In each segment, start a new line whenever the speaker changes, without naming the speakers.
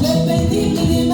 Le pénible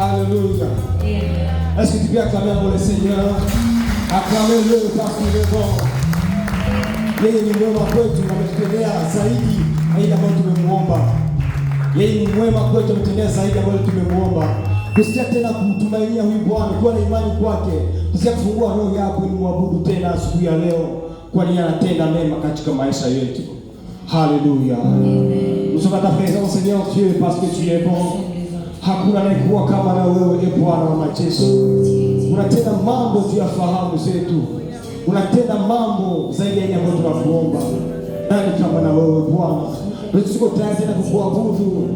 Alléluia. Est-ce que tu peux acclamer pour le Seigneur? Acclamez-le parce qu'il est bon. Yeye ni mwema kwetu, ametutendea zaidi ambayo tumemwomba. Yeye ni mwema kwetu, ametutendea zaidi ambayo tumemwomba. Tusikia tena kumtumainia huyu Bwana, kuwa na imani kwake. Tusikia kufungua roho yako ili muabudu tena asubuhi ya leo, kwani anatenda mema katika maisha yetu. Haleluya. Nous sommes à ta présence, Seigneur Dieu, parce que tu es bon. Hakuna anayekuwa kama na wewe, e Bwana wa majeshi. Unatenda mambo juu ya fahamu zetu. Unatenda mambo zaidi ya ambayo tunakuomba. Nani kama na wewe Bwana? Tuko tayari tena kukuabudu.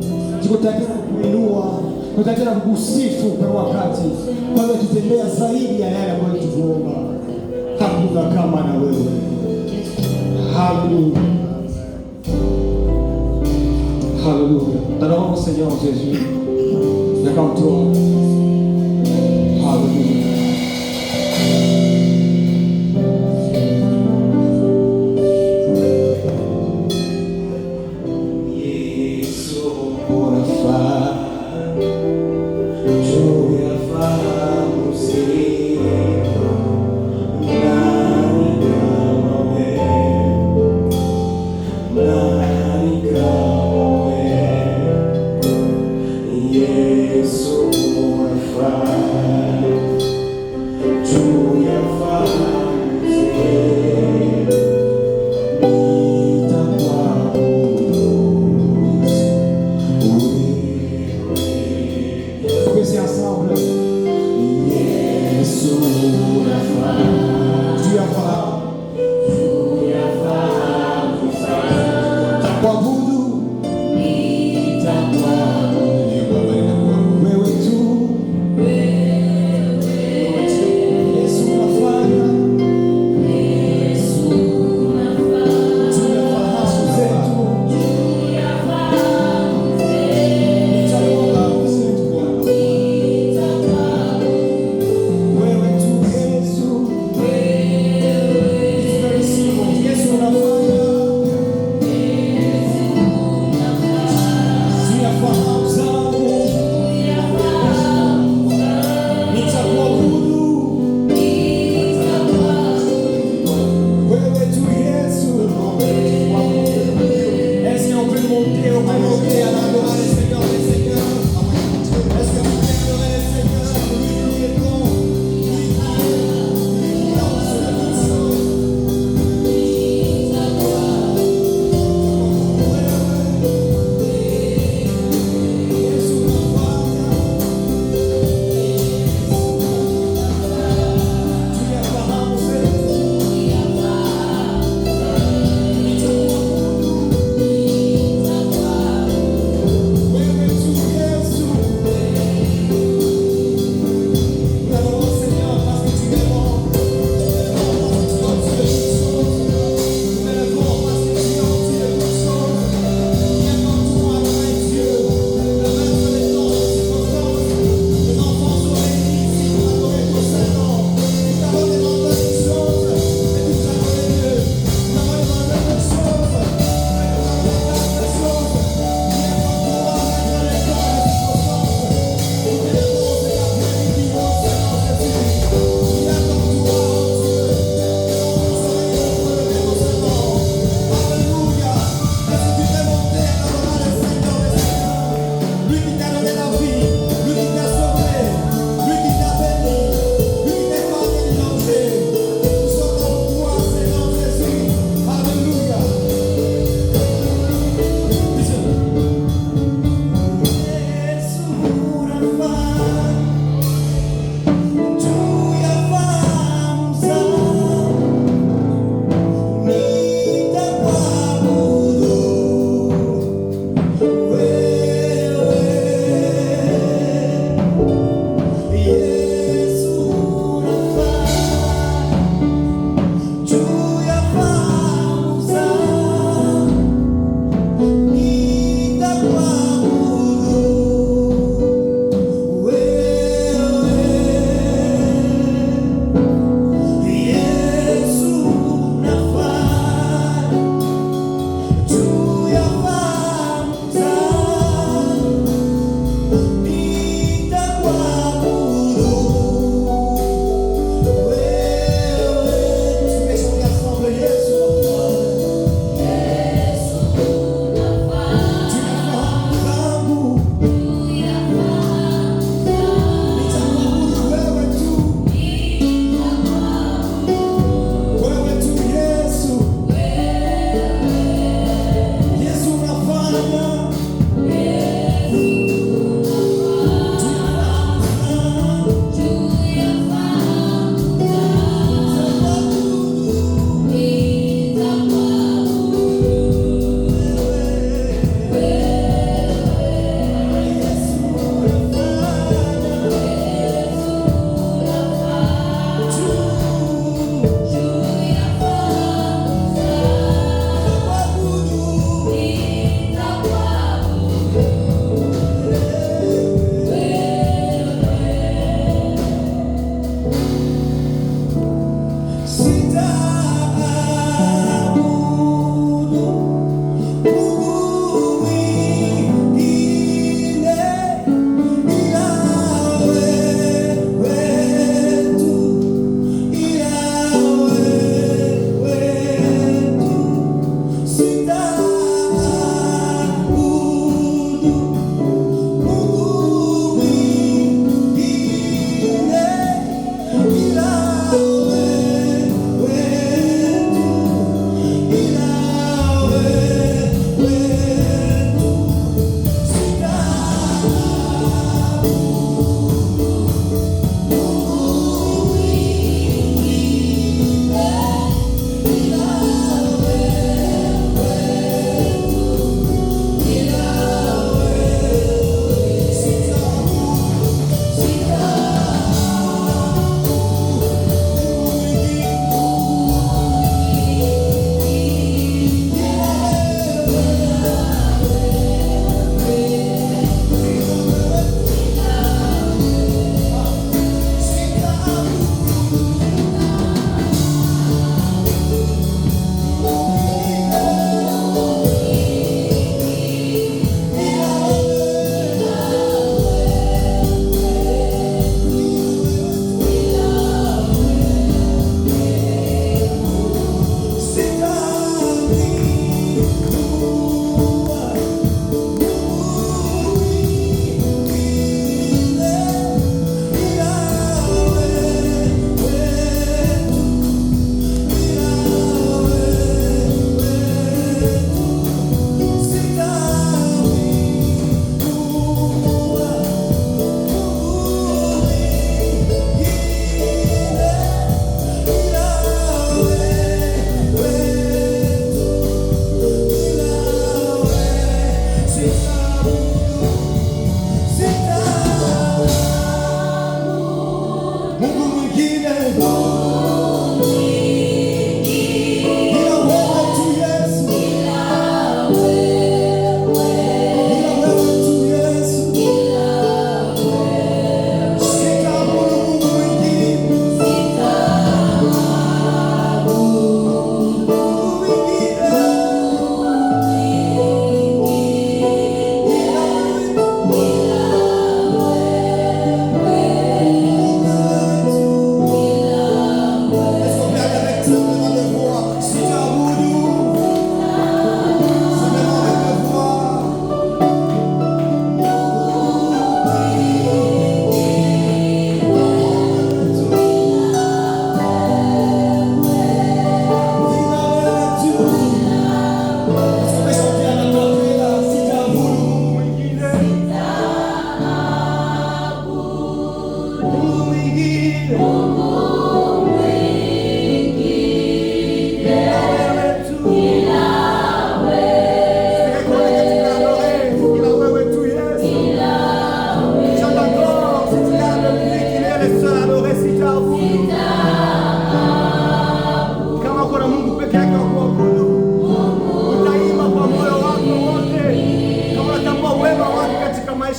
Tuko tayari tena kukuinua. Tuko tayari tena kukusifu kwa wakati. Kwa hiyo tutembea zaidi ya yale ambayo tunakuomba. Hakuna kama na wewe. Haleluya. Haleluya. T'adorons Seigneur Jésus. Il y a comme toi. Haleluya.
Yesu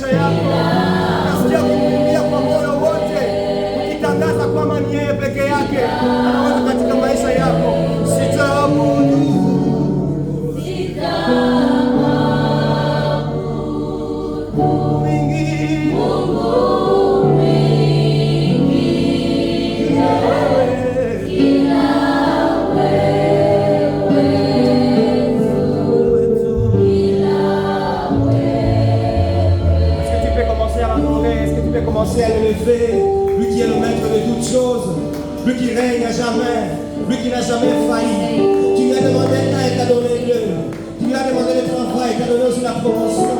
maisha yako. Nasikia kumwimbia kwa moyo wote, ukitangaza kwamba ni yeye peke yake anaweza katika maisha yako. Sitaabudu à le lever, lui qui est le maître de toutes choses, lui qui règne à jamais, lui qui n'a jamais failli. Tu lui as demandé un et t'a donné deux. Tu lui as demandé le travail, t'a donné aussi la promotion.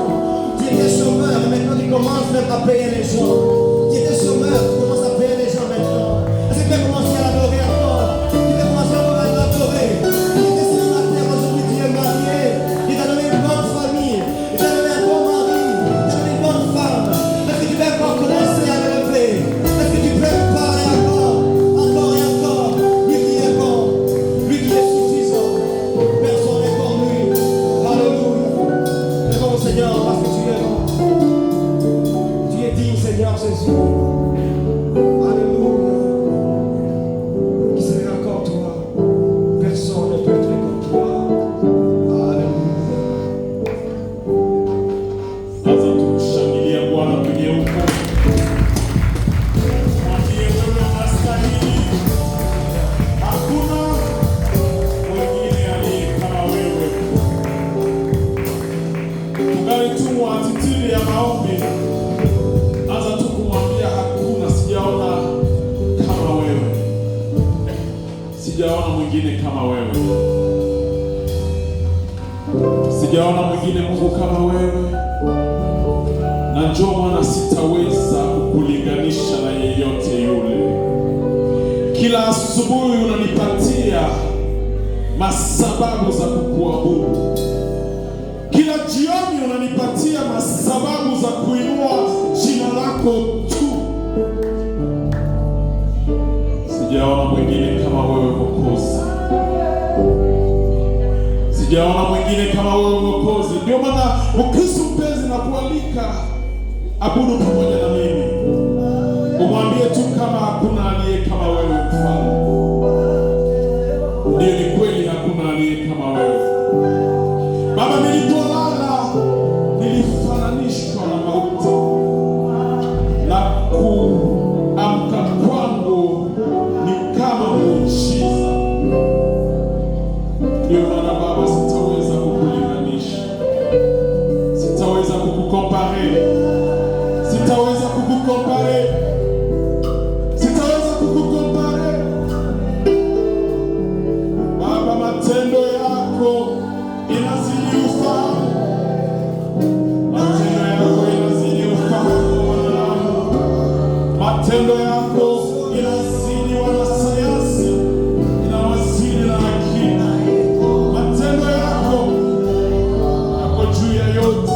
Tu étais chômeur, et maintenant tu commences même à payer les gens. Tu étais chômeur, tu commences à payer les gens maintenant. Est-ce que tu peux commencer à l'adorer encore? Tu peux commencer à l'adorer. Tu étais sur la terre, aujourd'hui tu es marié. Il t'a donné une bonne famille, il t'a donné un bon mari, il t'a donné une bonne femme. Est-ce que tu peux encore commencer à le lever? Est-ce que tu peux parler encore, encore et encore? Lui qui est bon, lui qui est suffisant. Personne n'est comme lui. Alléluia. C'est bon Seigneur parce que tu es bon. Tu es digne Seigneur Jésus. Alléluia. Qui serait encore toi? Personne ne peut être comme toi. Alléluia.
Aza tumshangilia Bwana kwenye huko. Mwambie wewe unastahili. Hakuna mwingine aliye kama wewe. Tungali tu attitude ya maombi. Aza tu kumwambia hakuna, sijaona kama wewe. Sijaona mwingine kama wewe. Sijaona mwingine Mungu kama wewe. Na njoo Bwana, sitaweza kukulinganisha na yeyote yule. Kila asubuhi unanipatia masababu za kukuabudu. Kila jioni unanipatia masababu za kuinua jina lako tu. Sijaona mwingine kama wewe Mwokozi. Sijaona mwingine kama wewe Mwokozi. Ndio maana Mkristo mpenzi na kualika abudu pamoja na mimi. Umwambie tu kama hakuna aliye kama wewe Mfalme. Ndio, ni kweli hakuna aliye kama wewe. Baba, nilipolala nilifananishwa na mauti, na kuamka kwangu ni kama muujiza. Ndio maana Baba, sitaweza kukulinganisha, sitaweza kukukompare, sitaweza kukukompare, sitaweza kukukompare. Baba, matendo yako inazidi ufahamu, matendo yako inazidi ufahamu wanadamu, matendo yako inazidi wanasayansi, inawazidi na akili. Matendo yako yako juu ya yote.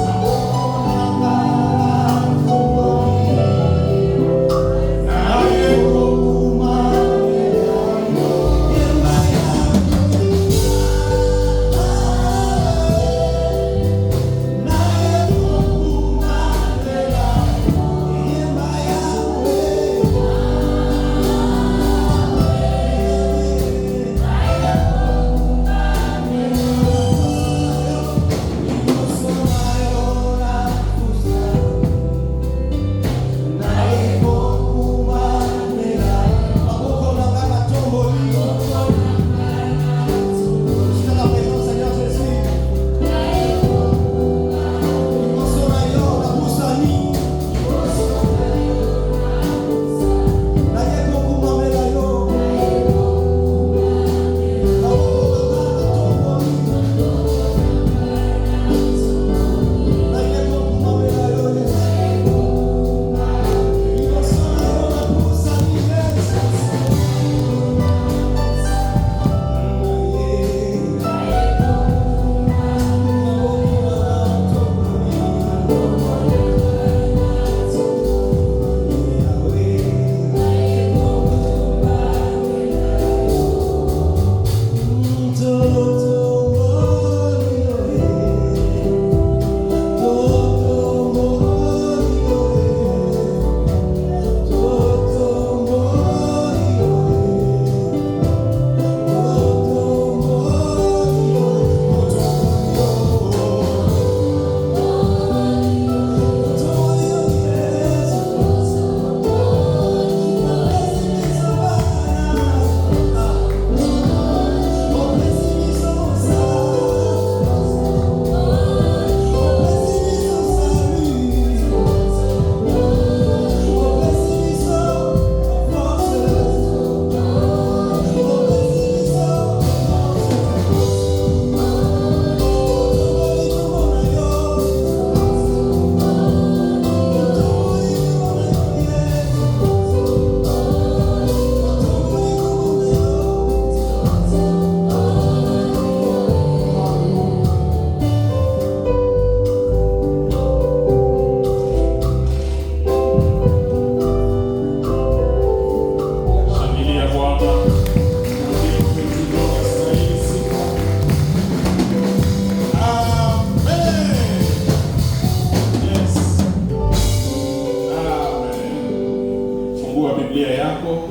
yako.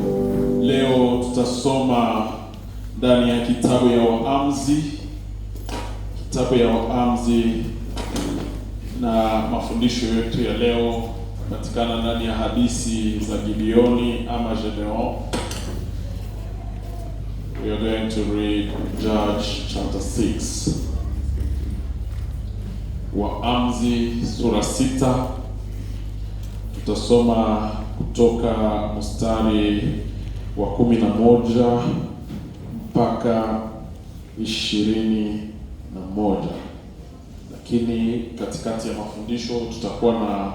Leo tutasoma ndani ya kitabu ya Waamuzi, na mafundisho yetu ya leo patikana ndani ya hadithi za Gideoni ama Gedeon. We are going to read Judge chapter 6. Waamuzi sura 6. Tutasoma kutoka mstari wa 11 mpaka 21. Lakini katikati ya mafundisho tutakuwa na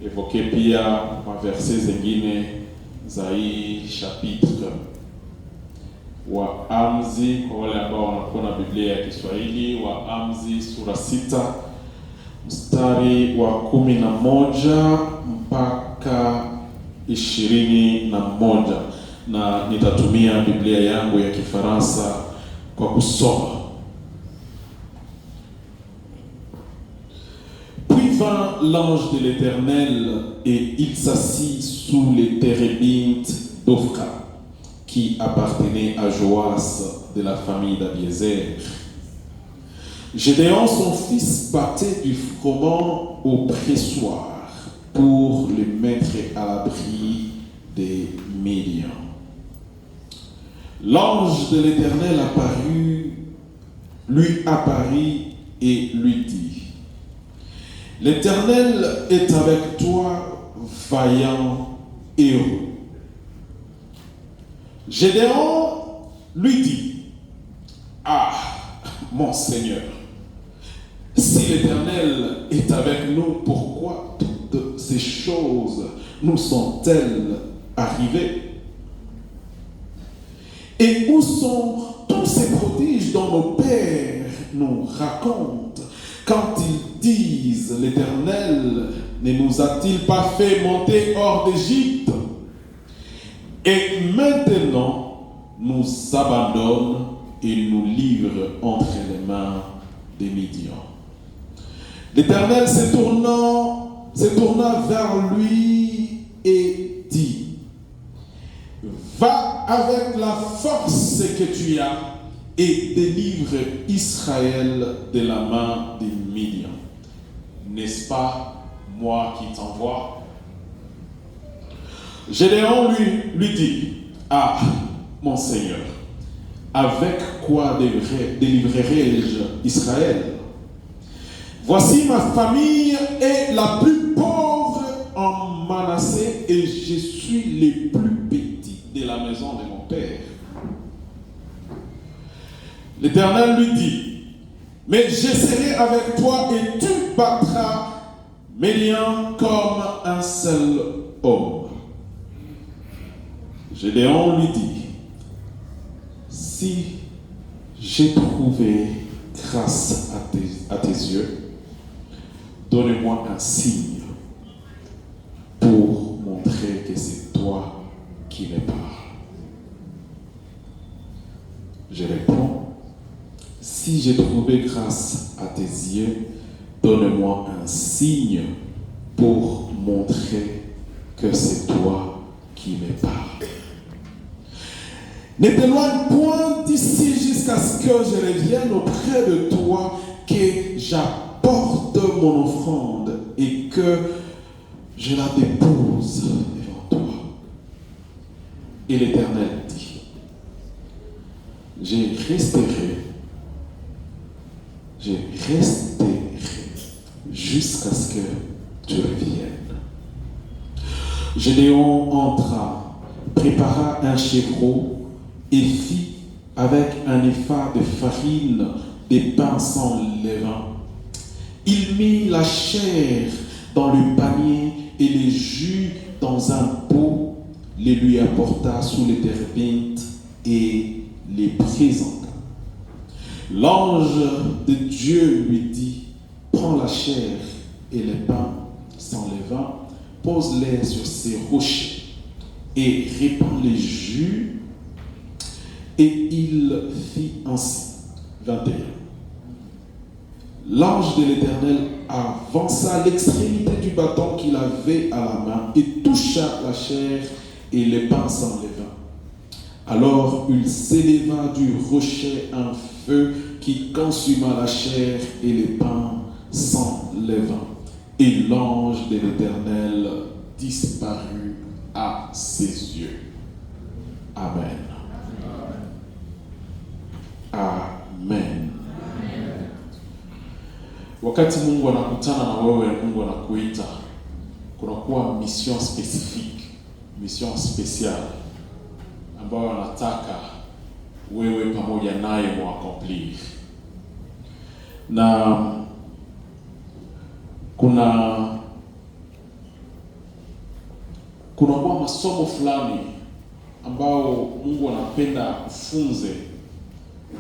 evoke pia maverse zingine za hii chapitre. Waamuzi, kwa wale ambao wanakuwa na Biblia ya Kiswahili, Waamuzi sura 6 mstari wa 11 mpaka 21, na nitatumia Biblia yangu ya Kifaransa kwa kusoma. Puis vint l'ange de l'Éternel et il s'assit sous les térébintes d'Ophra, qui appartenait à Joas de la famille d'Abiézer. Gédéon, son fils, battait du froment au pressoir pour le mettre à l'abri des Midian. L'ange de l'Éternel lui apparut et lui dit: L'Éternel est avec toi, vaillant héros. Gédéon lui dit: Ah, mon Seigneur, si l'Éternel est avec nous, pourquoi toutes ces choses nous sont-elles arrivées? Et où sont tous ces prodiges dont nos pères nous racontent quand ils disent: L'Éternel ne nous a-t-il pas fait monter hors d'Égypte? Et maintenant nous abandonne et nous livre entre les mains des Midian. L'Éternel se tourna vers lui et dit: Va avec la force que tu as et délivre Israël de la main des Midian. N'est-ce pas moi qui t'envoie? Gédéon lui dit: Ah, mon Seigneur, avec quoi délivrerai-je Israël? Voici, ma famille est la plus pauvre en Manassé et je suis le plus petit de la maison de mon père. L'Éternel lui dit: Mais je serai avec toi et tu battras Midian comme un seul homme. Gédéon lui dit: Si j'ai trouvé grâce à tes yeux, donne-moi un signe pour montrer que c'est toi qui me parles. Je réponds: Si j'ai trouvé grâce à tes yeux, donne-moi un signe pour montrer que c'est toi qui me parles. Ne t'éloigne point d'ici jusqu'à ce que je revienne auprès de toi, que j'apporte mon offrande et que je la dépose devant toi. Et l'Éternel dit: Je resterai jusqu'à ce que tu reviennes. Gédéon entra, prépara un chevreau et fit avec un épha de farine des pains sans levain. Il mit la chair dans le panier et les jus dans un pot, les lui apporta sous les térébintes et les présenta. L'ange de Dieu lui dit: Prends la chair et les pains sans levain, pose-les sur ces rochers et répands les jus. Et il fit ainsi. 21. L'ange de l'Éternel avança l'extrémité du bâton qu'il avait à la main et toucha la chair et les pains s'enleva. Alors il s'éleva du rocher un feu qui consuma la chair et les pains s'enleva. Et l'ange de l'Éternel disparut à ses yeux. Amen. Amen. Wakati Mungu anakutana na wewe, Mungu anakuita, kunakuwa mission specifique, mission spéciale ambayo anataka wewe pamoja naye muaccomplir. Na kunakuwa masomo fulani ambao Mungu anapenda kufunze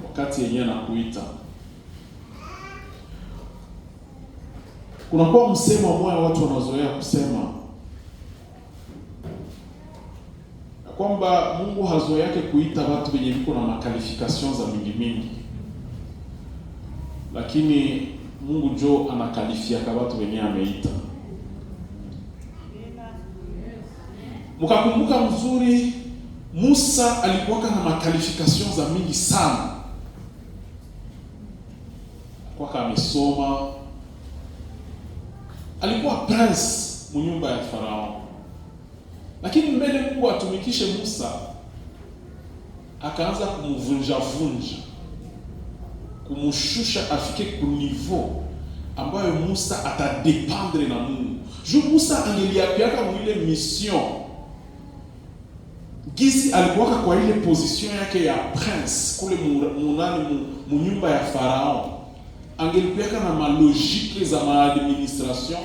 wakati yenyewe anakuita. Kunakuwa msemo mmoja watu wanazoea kusema kwamba Mungu hazo yake kuita watu wenye viko na makalifikasyon za mingi, lakini Mungu jo anakalifiaka watu wenye ameita. Mkakumbuka mzuri, Musa alikuwa na makalifikasyon za mingi sana. Kwa amesoma, alikuwa prince mnyumba ya Farao. Lakini mbele Mungu atumikishe Musa, akaanza kumvunja, kumshusha afike ku niveau ambayo Musa atadependre na Mungu. Musa angeliapiaka mwile mission. Gisi alikuwa kwa ile position yake ya prince kule mnyumba ya Farao. Angelipiaka na malogike za maadministration,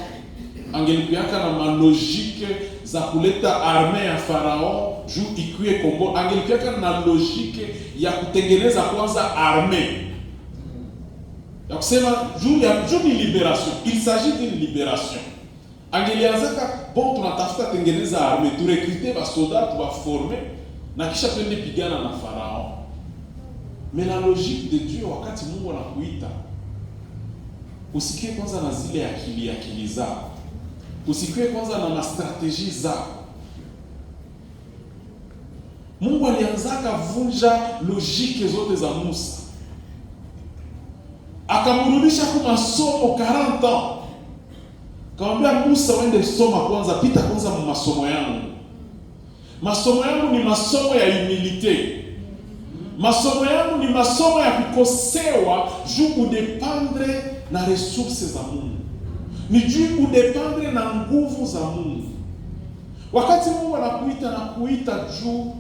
angelipiaka na malogike za kuleta arme ya Farao juu ikuye kombo, angelipiaka na logike ya kutengeneza kwanza arme ya kusema juu ni liberation, il s'agit d'une liberation. Angelianzaka bon, tunatafuta tengeneza arme, tu recruter ba soldats, tu ba former na kisha twende pigana na Farao. Mais la logique de Dieu, wakati Mungu anakuita, usikie kwanza na zile akili zako. Usikie kwanza na mastrategie zako. Mungu alianzaka vunja logike zote za Musa. Akamrudisha kwa masomo 40 ans. Kaambia Musa, wende soma kwanza, pita kwanza masomo yangu. Masomo yangu ni masomo ya humilite. Masomo yangu ni masomo ya kukosewa juu kudependre na resources za Mungu. Ni juu kudependre na nguvu za Mungu. Wakati Mungu anakuita juu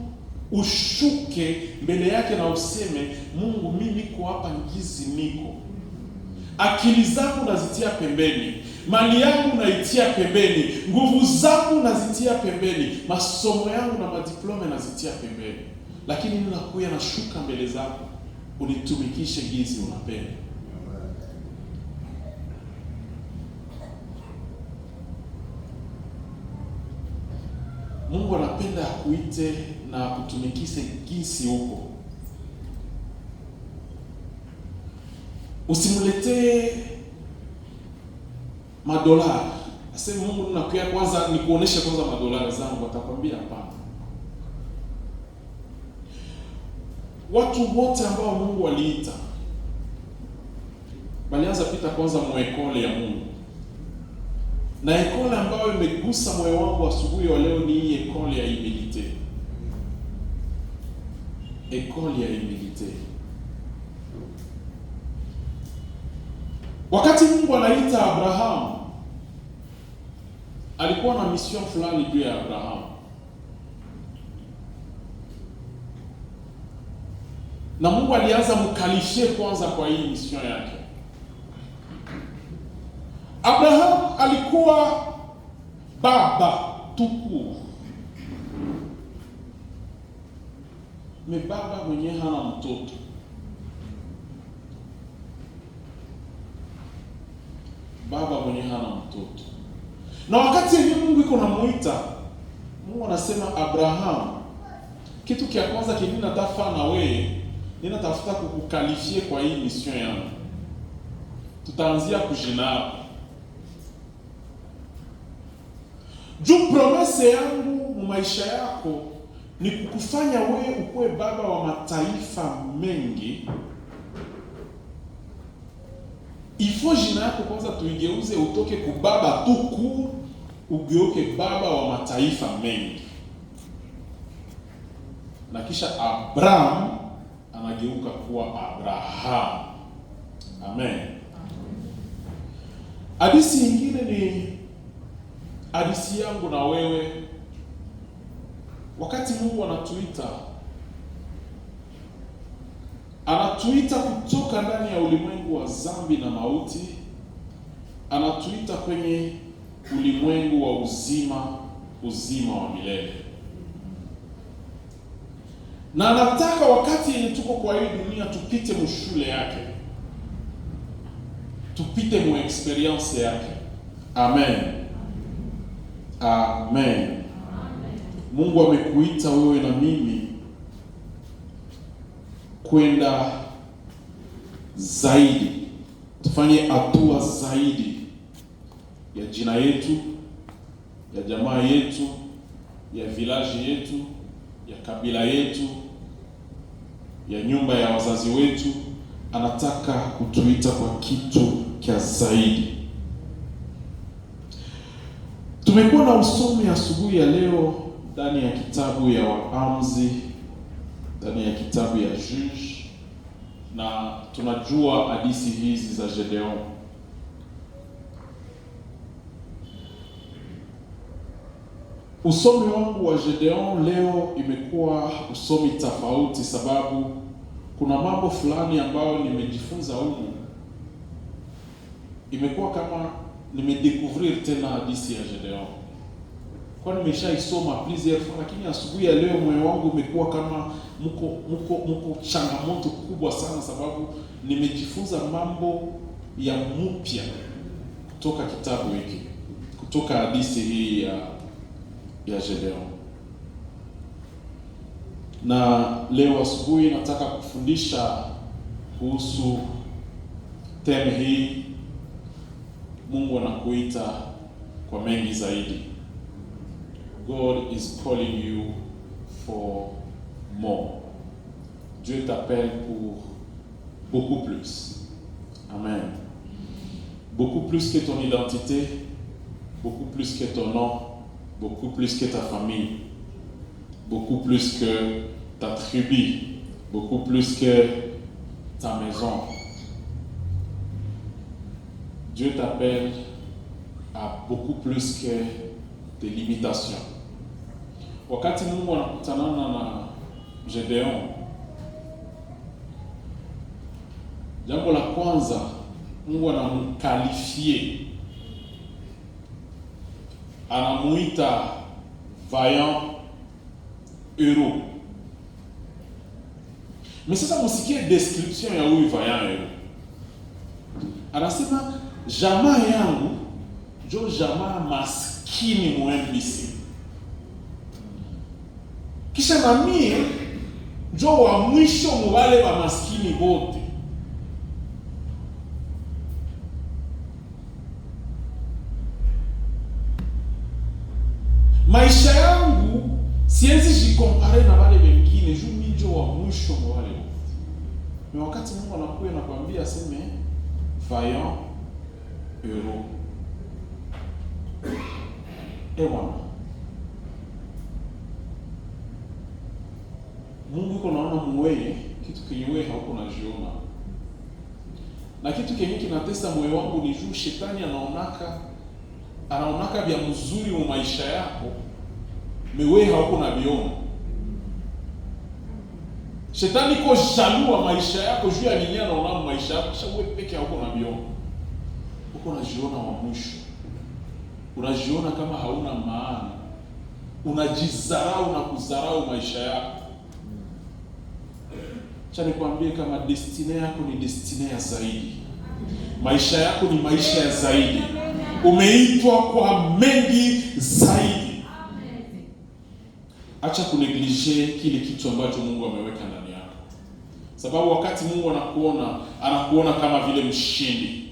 ushuke mbele yake na useme, Mungu, mimi niko hapa ngizi niko. Akili zangu nazitia pembeni, mali yangu naitia pembeni, nguvu zangu nazitia pembeni, masomo yangu na madiplome nazitia pembeni. Lakini ninakuja nashuka mbele zako, unitumikishe gizi unapenda. Mungu anapenda akuite na kutumikishe gizi huko. Usimuletee madolari. Aseme Mungu, ninakuja kwanza nikuoneshe kwanza madolari zangu, atakwambia hapana. Watu wote ambao Mungu aliita walianza pita kwanza mwekole ya Mungu. Na ekole ambayo imegusa moyo wangu asubuhi wa leo ni ekole ya humilite. Ekole ya humilite. Wakati Mungu anaita Abraham, alikuwa na mission fulani juu ya Abraham. Na Mungu alianza mkalifie kwanza kwa hii mission yake. Abraham alikuwa baba tuku. Baba mwenye hana mtoto. Baba mwenye hana mtoto. Na wakati Mungu iko namuita, Mungu anasema, Abraham, kitu kia kwanza kile ninatafuta na wewe, ninatafuta kukukalifie kwa hii mission yangu. Tutaanzia kujina. Juu promesse yangu mu maisha yako ni kukufanya wewe ukuwe baba wa mataifa mengi, ifo jina yako kwanza tuigeuze, utoke kubaba tuku ugeuke baba wa mataifa mengi. Na kisha Abraham anageuka kuwa Abraham. Amen. Hadithi nyingine ni hadithi yangu na wewe. Wakati Mungu anatuita kutoka ndani ya ulimwengu wa dhambi na mauti, anatuita kwenye ulimwengu wa uzima wa milele. Na anataka wakati yenye tuko kwa hii dunia tupite mshule yake, tupite mu experience yake. Amen. Amen. Mungu amekuita wewe na mimi kwenda zaidi, tufanye hatua zaidi ya jina yetu, ya jamaa yetu, ya village yetu, ya kabila yetu, ya nyumba ya wazazi wetu. Anataka kutuita kwa kitu cha zaidi. Tumekuwa na usomi asubuhi ya leo ndani ya kitabu ya Waamuzi, ndani ya kitabu ya Juge, na tunajua hadithi hizi za Gedeon. Usomi wangu wa Gedeon leo imekuwa usomi tofauti, sababu kuna mambo fulani ambayo nimejifunza humu. Imekuwa kama nimedécouvrir tena hadithi ya Gedeon. Kwa nimeshaisoma plusieurs fois, lakini asubuhi ya leo moyo wangu umekuwa kama mko changamoto kubwa sana, sababu nimejifunza mambo ya mpya kutoka kitabu hiki, kutoka hadithi hii ya Gedeon. Na leo asubuhi nataka kufundisha kuhusu temu hii, Mungu anakuita kwa mengi zaidi. God is calling you for more. Dieu t'appelle pour beaucoup plus. Amen. Beaucoup plus que ton identité, beaucoup plus que ton nom, beaucoup plus que ta famille, beaucoup plus que ta tribu, beaucoup plus que ta maison. Dieu t'appelle à beaucoup plus que des limitations. Wakati Mungu anakutanana na Gedeon, jambo la kwanza Mungu anamkalifie, anamuita vaillant héros. Mais sasa musikie description ya huyu vaillant héros. Anasema jamaa yangu ndio jamaa maskini mwembisi, kisha na mie ndio wa mwisho mwale wa maskini wote. Maisha yangu siwezi jikompare na wale wengine, juu mimi ndio wa mwisho mwale wote. Ni wakati Mungu anakuja na kuambia aseme vaillant héros. Ewa Mungu yuko naona mweye kitu kenye wewe hauko najiona, na kitu kenye kinatesa moyo wangu ni juu shetani anaonaka vya mzuri wa maisha yako, mewe hauko na viona. Shetani ko jalua maisha yako juu ya nini anaona maisha yako, kisha wewe peke yako na viona. Uko najiona wa mwisho, unajiona kama hauna maana, unajizarau na kuzarau maisha yako. Cha nikwambie kama destiny yako ni destiny ya zaidi. Maisha yako ni maisha ya zaidi. Umeitwa kwa mengi zaidi. Acha kuneglige kile kitu ambacho Mungu ameweka ndani yako. Sababu wakati Mungu anakuona kama vile mshindi.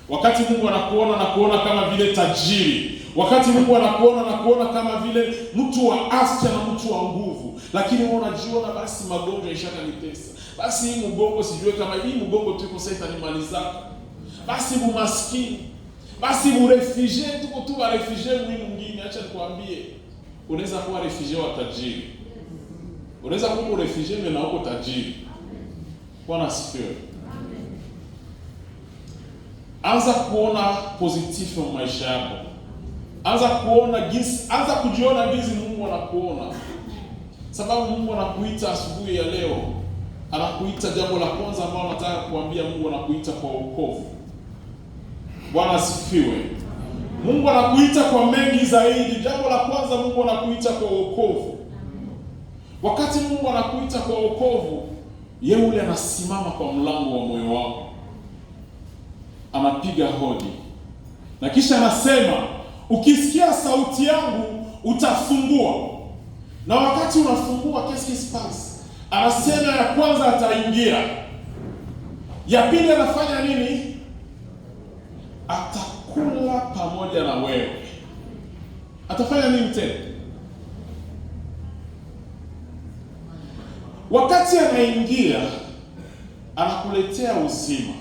Wakati Mungu anakuona kama vile tajiri, Wakati Mungu anakuona kama vile mtu wa afya na mtu wa nguvu, lakini wewe unajiona basi magonjwa ishakanitesa. Basi hii mgongo sijue kama hii mgongo tu iko sasa itanimaliza. Basi bumaskini. Basi burefugee tuko tu ba refugee mwingine. Acha nikwambie, unaweza kuwa refugee wa tajiri. Unaweza kuwa refugee na uko tajiri. Bwana asifiwe. Anza kuona positive kwa maisha yako. Anza kujiona jinsi Mungu anakuona. Sababu Mungu anakuita asubuhi ya leo. Anakuita, jambo la kwanza ambalo nataka kuambia, Mungu anakuita kwa wokovu. Bwana asifiwe. Mungu anakuita kwa mengi zaidi. Jambo la kwanza, Mungu anakuita kwa wokovu. Wakati Mungu anakuita kwa wokovu, yeye yule anasimama kwa mlango wa moyo wako. Anapiga hodi. Na kisha anasema, ukisikia sauti yangu utafungua. Na wakati unafungua, qu'est-ce qui se passe? Anasema ya kwanza ataingia. Ya pili anafanya nini? Atakula pamoja na wewe. Atafanya nini tena? Wakati anaingia, anakuletea uzima.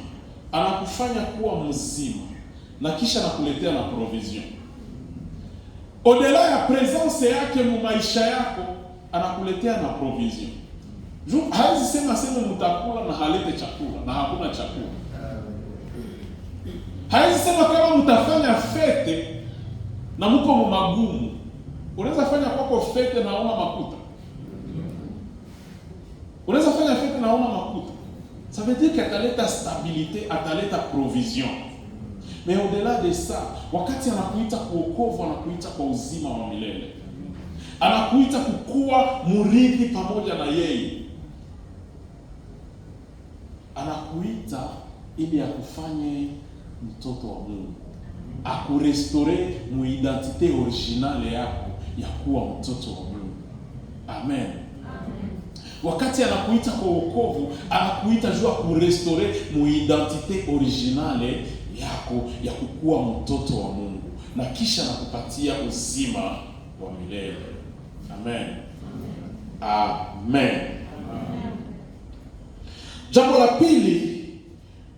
Anakufanya kuwa mzima. Na kisha anakuletea na provision. Odela ya presence yake mu maisha yako, anakuletea na provision. Haizi sema mtakula na halete chakula na hakuna chakula. Haizi sema kama mtafanya fete na mko magumu. Unaweza fanya kwako fete na una makuta. Unaweza fanya fete na una makuta. Ça veut dire qu'ataleta stabilité, ataleta provision. Mais au-delà de ça, wakati anakuita kwa wokovu, anakuita kwa uzima wa milele. Anakuita kukua murithi pamoja na yeye. Anakuita ili akufanye mtoto wa Mungu. Akurestore mu identite originale yako ya kuwa mtoto wa Mungu. Amen. Wakati anakuita kwa wokovu, anakuita juu kurestore mu identite originale yako ya kukua mtoto wa Mungu, na kisha anakupatia uzima wa milele. Amen. Amen. Jambo la pili,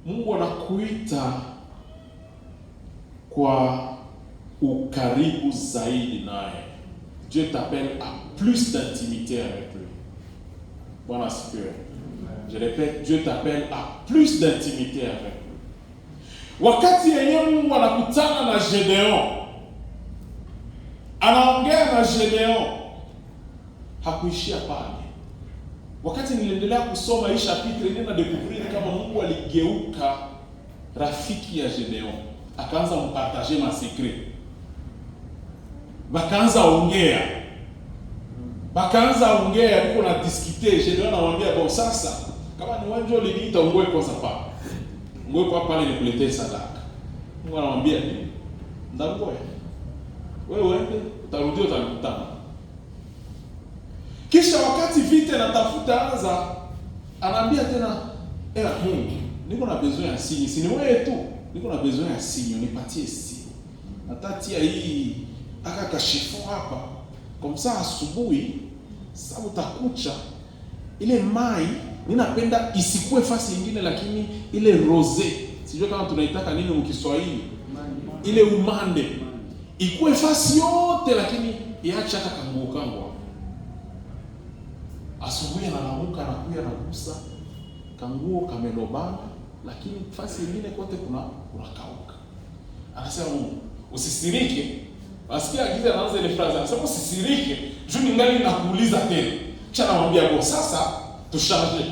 Mungu anakuita kwa ukaribu zaidi naye. Dieu t'appelle à plus d'intimité avec lui. Bwana asifiwe. Je répète, Dieu t'appelle à plus d'intimité avec lui. Wakati yenyewe Mungu anakutana na Gedeon, anaongea na Gedeon, hakuishia pale. Wakati niliendelea kusoma hii chapitre, nina découvrir kama Mungu aligeuka rafiki ya Gedeon, akaanza mpartager ma secret. Bakaanza ongea, yuko na discuter. Gedeon anamwambia, bon sasa kama ni wewe uliniita ungoe kwanza pa. Ngoe kwa pale nikuletee sadaka. Mungu anamwambia nini? Ndagoe. Wewe uende, utarudia utakutana. Kisha wakati vita inatafuta anza, anaambia tena, Mungu, niko na besoin ya sinyo. Si ni wewe tu. Niko na besoin ya sinyo, nipatie sinyo. Natatia hii aka kashifu hapa. Kwa saa asubuhi, sababu utakucha ile mai, ninapenda isikue fasi nyingine, lakini ile rose, sijui kama tunaitaka nini mkiswahili, ile umande ikue fasi yote, lakini iacha hata kanguo kangu. Asubuhi analamuka, anakuja anagusa kanguo kamelobana, lakini fasi nyingine kote kuna kauka. Anasema, Mungu usisirike. Asikia giza anaanza ile phrase, anasema usisirike, juu ningali nakuuliza tena. Kisha anamwambia, kwa sasa tushaje.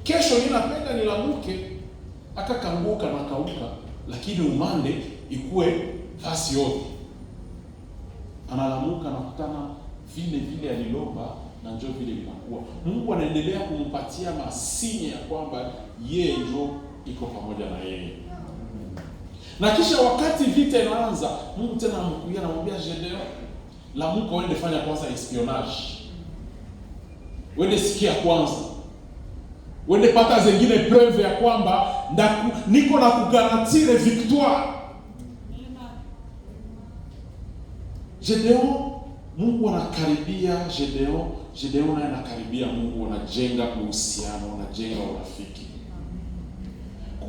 Kesho ninapenda nilamuke akakanguka na kauka, lakini umande ikue fasi yote. Analamuka na kutana vile alilomba, na njoo vile vinakuwa. Mungu anaendelea kumpatia masini ya kwamba yeye ndio iko pamoja na yeye. Na kisha wakati vita inaanza, Mungu tena amkuja na mwambia Gedeon, lamuka uende fanya kwanza espionage. Wende sikia kwanza. Wende pata zingine preuve ya kwamba niko na kugarantire victoire. Gedeon, Mungu anakaribia Gedeon naye anakaribia Mungu, wanajenga uhusiano, wanajenga urafiki.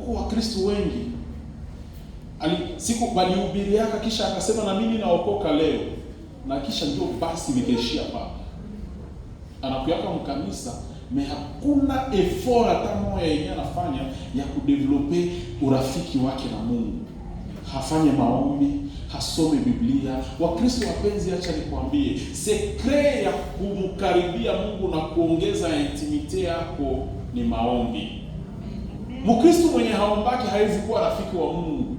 Kwa Wakristo wengi siku walihubiriaka kisha akasema na mimi naokoka leo, na kisha ndio basi nikaishia hapa. Anakuyaka mkanisa me hakuna effort hata moja yenye anafanya ya kudevelope urafiki wake na Mungu. Hafanye maombi, hasome Biblia. Wakristo wapenzi, acha nikwambie, sekret ya kumkaribia Mungu na kuongeza intimite yako ni maombi. Mkristo mwenye haombaki hawezi kuwa rafiki wa Mungu.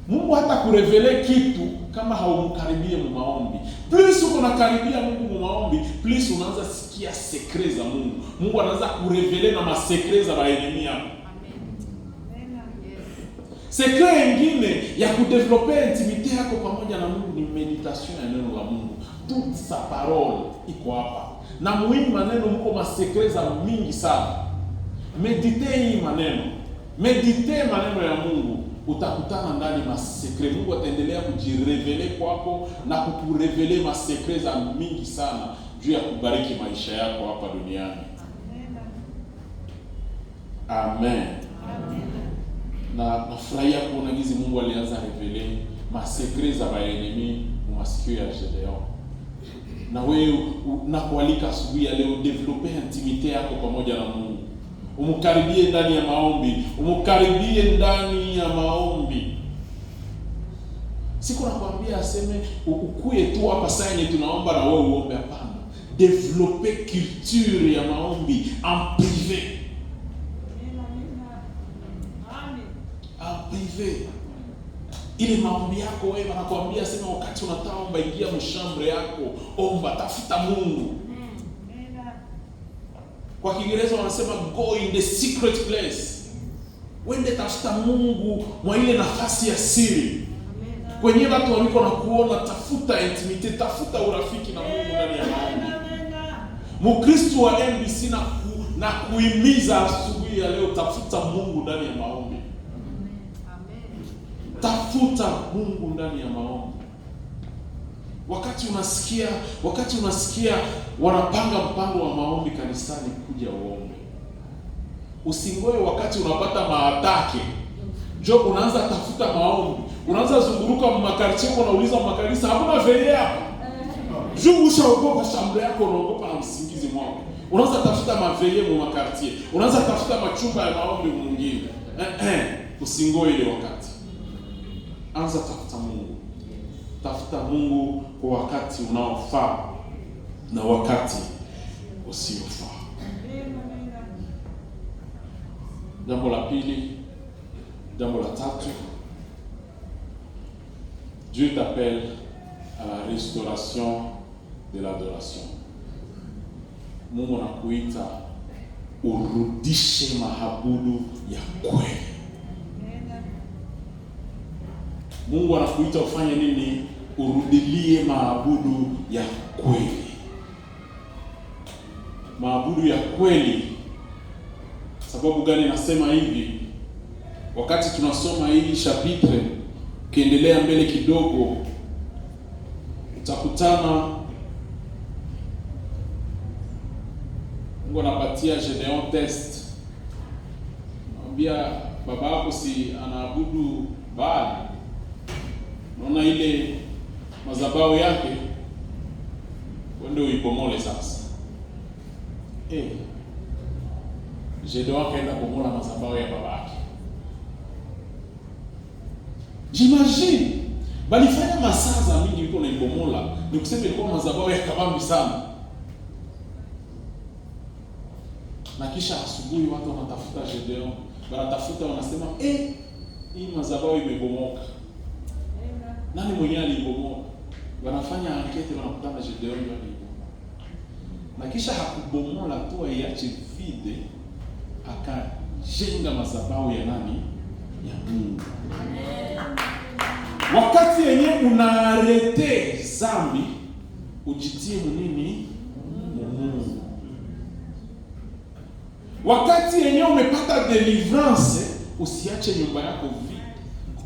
Mungu hata kurevele kitu kama haumkaribie mu maombi. Plus uko nakaribia Mungu mu maombi, plus unaanza sikia sekret za Mungu. Mungu anaanza kurevele na masekret za baenemi yako. Sekret nyingine ya kudeveloper intimite yako pamoja na Mungu ni meditation ya neno la Mungu. Toute sa parole iko hapa. Na muhimu maneno mko masekret za mingi sana. Medite hii maneno. Medite maneno ya Mungu. Utakutana ndani masekret. Mungu ataendelea kujirevele kwako na kukurevele masekret za mingi sana juu ya kubariki maisha yako hapa duniani. Amen. Na nafurahia kuona gizi Mungu alianza revele masekret za baenemi mu masikio ya Gedeon. Na wewe nakualika asubuhi ya leo develope intimite yako pamoja na Mungu. Umkaribie ndani ya maombi. Umkaribie ndani ya maombi. Siku nakwambia aseme ukuye tu hapa sasa yenye tunaomba na wewe uombe, hapana. Develope culture ya maombi en privé. En privé. Ile maombi yako wewe anakuambia aseme wakati unataomba ingia mshambre yako, omba, tafuta Mungu. Kwa Kiingereza wanasema go in the secret place. Wende tafuta Mungu mwa ile nafasi ya siri. Kwenye watu waliko na kuona, tafuta intimite, tafuta urafiki na Mungu ndani ya maombi. Mkristo wa MBC na kuhimiza asubuhi ya leo, tafuta Mungu ndani ya maombi. Tafuta Mungu ndani ya maombi. Wakati unasikia wanapanga mpango wa maombi kanisani, kuja uombe. Usingoe wakati unapata maatake ndio unaanza tafuta maombi. Unaanza zunguruka makartie, unauliza makanisa, hakuna veye hapa. Juu ushaogopa shambre yako, unaogopa na msingizi mwako. Unaanza tafuta maveye mu makartie. Unaanza tafuta machumba ya maombi mwingine. Usingoe ile wakati. Anza tafuta Mungu. Tafuta Mungu kwa wakati unaofaa na wakati usiofaa. Jambo la pili, jambo la tatu, Dieu t'appelle à la restauration de l'adoration. Mungu anakuita urudishe mahabudu ya kweli. Mungu anakuita ufanye nini? Urudilie maabudu ya kweli. Maabudu ya kweli. Sababu gani nasema hivi? Wakati tunasoma hii chapitre, ukiendelea mbele kidogo, utakutana Mungu anapatia Gedeon test. Anamwambia baba yako si anaabudu Baali. Unaona ile madhabahu yake, wende uibomole sasa. Gedeon akaenda kubomola madhabahu ya babake. J'imagine balifanya masaa za mingi yuko na ibomola, ni kusema ilikuwa madhabahu ya kabambi sana. Na kisha asubuhi watu wanatafuta Gedeon, wanatafuta wanasema hii madhabahu imebomoka. Nani mwenyewe alibomoa? Wanafanya ankete, wanakutana Gedeon ndio alibomoa. Na kisha hakubomola tu aiache vide, akajenga madhabahu ya nani? Ya Mungu. Wakati yenyewe unaarete zambi, ujitie munini? Mungu. Wakati yenyewe umepata deliverance, usiache nyumba yako vide.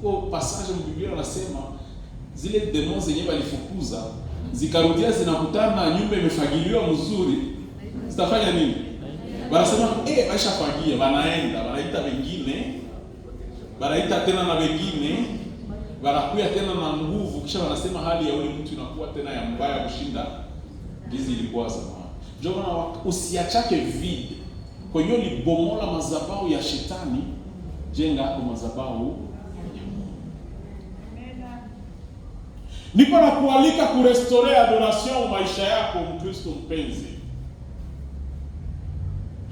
Kwa passage ya Biblia anasema zile demo zenyewe walifukuza zikarudia zinakutana na nyumba imefagiliwa mzuri, zitafanya nini? Wanasema maisha fagia, wanaenda wanaita wengine, wanaita tena na wengine, wanakuya tena na nguvu, kisha wanasema hali ya ule mtu inakuwa tena ya mbaya kushinda hizi ilikuwa zamani. Ndio maana usiachake vide. Kwa hiyo libomola madhabahu ya shetani, jenga hapo madhabahu. Niko na kualika kurestore adoration maisha yako, Mkristo mpenzi.